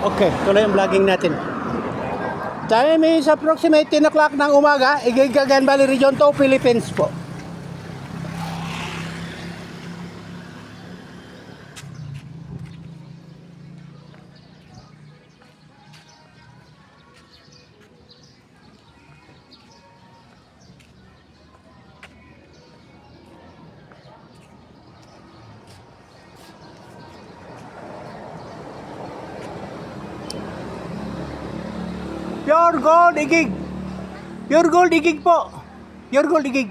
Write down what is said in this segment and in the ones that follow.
Okay, tuloy ang vlogging natin. Time is approximate 10 o'clock ng umaga, Cagayan Valley Region 2, Philippines po. Pure Gold Igig. Pure Gold Igig po. Pure Gold Igig.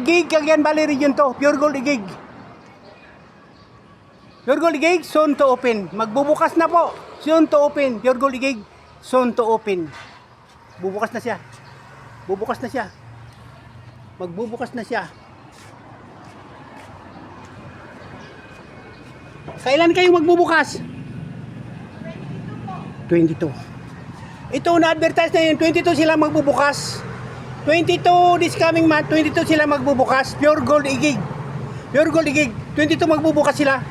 Igig, Cagayan Valley Region 2. Pure Gold Igig. Pure Gold Igig, soon to open. Magbubukas na po. Soon to open. Pure Gold Igig, soon to open. Bubukas na siya. Bubukas na siya. Magbubukas na siya. Kailan kayo magbubukas? 22. Ito na-advertise na yun, 22 sila magbubukas. 22 this coming month, 22 sila magbubukas. Pure Gold Igig. Pure Gold Igig, 22 magbubukas sila.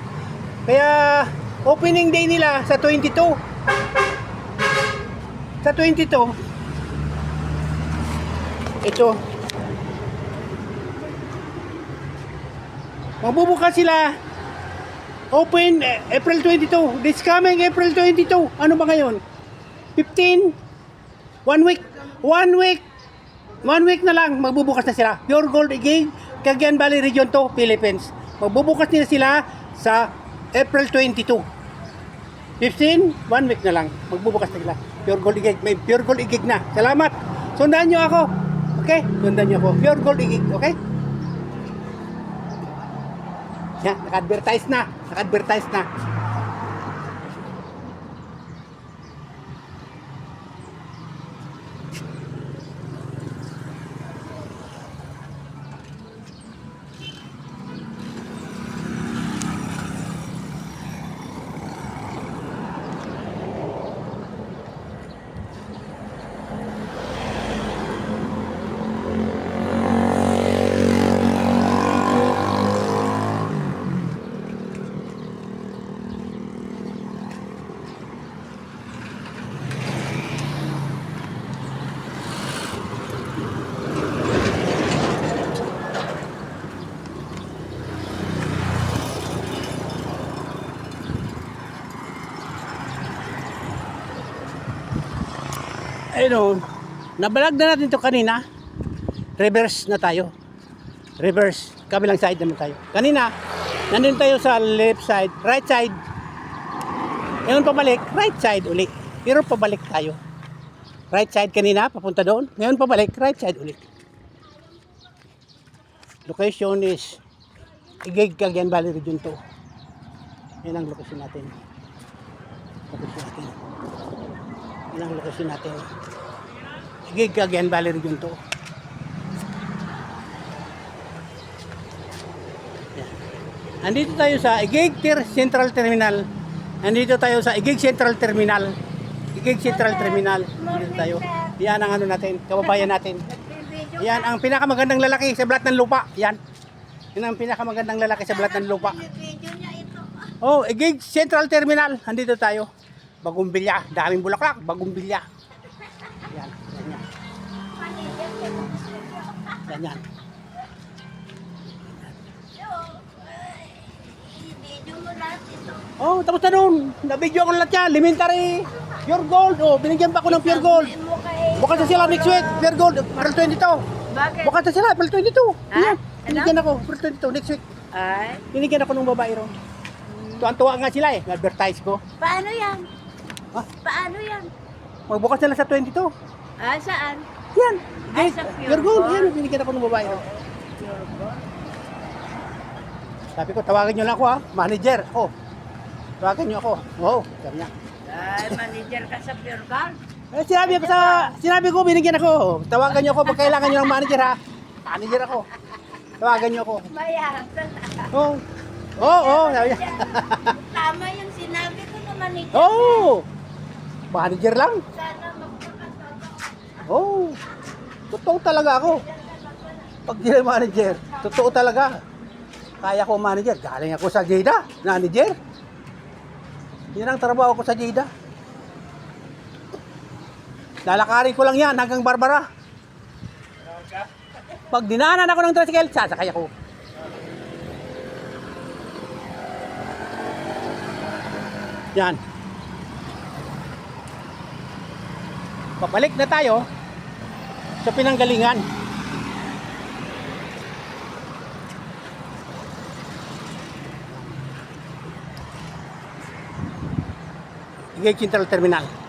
Kaya opening day nila sa 22. Sa 22. Ito. Magbubukas sila. Open April 22. This coming April 22. Ano ba ngayon? 15, 1 week, 1 week na lang, magbubukas na sila. Pure Gold Igig, Cagayan Valley Region 2, Philippines. Magbubukas nila sila sa April 22. 15, 1 week na lang, magbubukas na sila. Pure Gold Igig, may Pure Gold Igig na. Salamat. Sundan nyo ako. Okay? Sundan nyo ako. Pure Gold Igig, okay? Yan, naka-advertise na. Naka-advertise na. Ayun, nabalag na natin ito kanina. Reverse na tayo. Reverse. Kabilang side naman tayo. Kanina, nandun tayo sa left side, right side. Ngayon pabalik, right side uli. Pero pabalik tayo. Right side kanina, papunta doon. Ngayon pabalik, right side uli. Location is Igig, Cagayan Valley Region 2. Yan ang location natin. Location natin. Yan ang location natin. Igig, Cagayan Valley Region 2. Yan. Andito tayo sa Igig Central Terminal. Andito tayo sa Igig Central Terminal. Igig Central Terminal. Andito tayo. Yan ang ano natin, kababayan natin. Yan ang pinakamagandang lalaki sa balat ng lupa. Yan. Yan ang pinakamagandang lalaki sa balat ng lupa. Oh, Igig Central Terminal. Andito tayo. Bagumbilya, daming bulaklak, bagumbilya. Yan, ganyan. Ganyan. Oh, tapos na doon. Nabidyo ko lahat yan. Elementary, Pure Gold. Oh, binigyan pa ako ng Pure Gold. Bukas na sila next week. Pure Gold, April 22. Bakit? Bukas na sila, April 22. Ha? Yan. Ano? Binigyan ako, April 22, next week. Ay, Binigyan ako ng babae ron. Tuwan-tuwa nga sila eh. Advertise ko. paano yan? Ha? Paano yan? Magbukas nila sa 22. Ah, saan? Yan. Ay, Guys, sa Pure Pure Gold. Gold. Yan, binigyan ako ng babae ron. Sabi ko, tawagan nyo lang ako ha. Manager. Oh. Tawagan nyo ako. Oh, sabi niya. Ay, manager ka sa Pure Gold? Eh, sinabi ko, binigyan ako. Tawagan nyo ako pag kailangan nyo ng manager ha. Manager ako. Tawagan nyo ako. Mayroon. Oh. Oh, sabi niya. Tama yung sinabi ko na manager. Oh. Manager lang. Sana magpapasama. Oh. Totoo talaga ako. Pag di manager, totoo talaga. Kaya ko manager. Galing ako sa Jeddah, manager. Yan ang trabaho ko sa Jeddah. Lalakarin ko lang yan hanggang Barbara. Pag dinaanan ako ng tricycle, sasakay ako. Yan. Papalik na tayo sa pinanggalingan. Igay Central Terminal.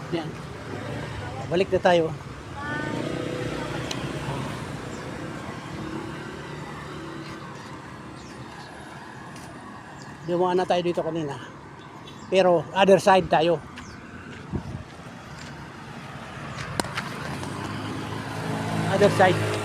Yan. Balik na tayo. Dumaan na tayo dito kanina. Pero other side tayo. Other side.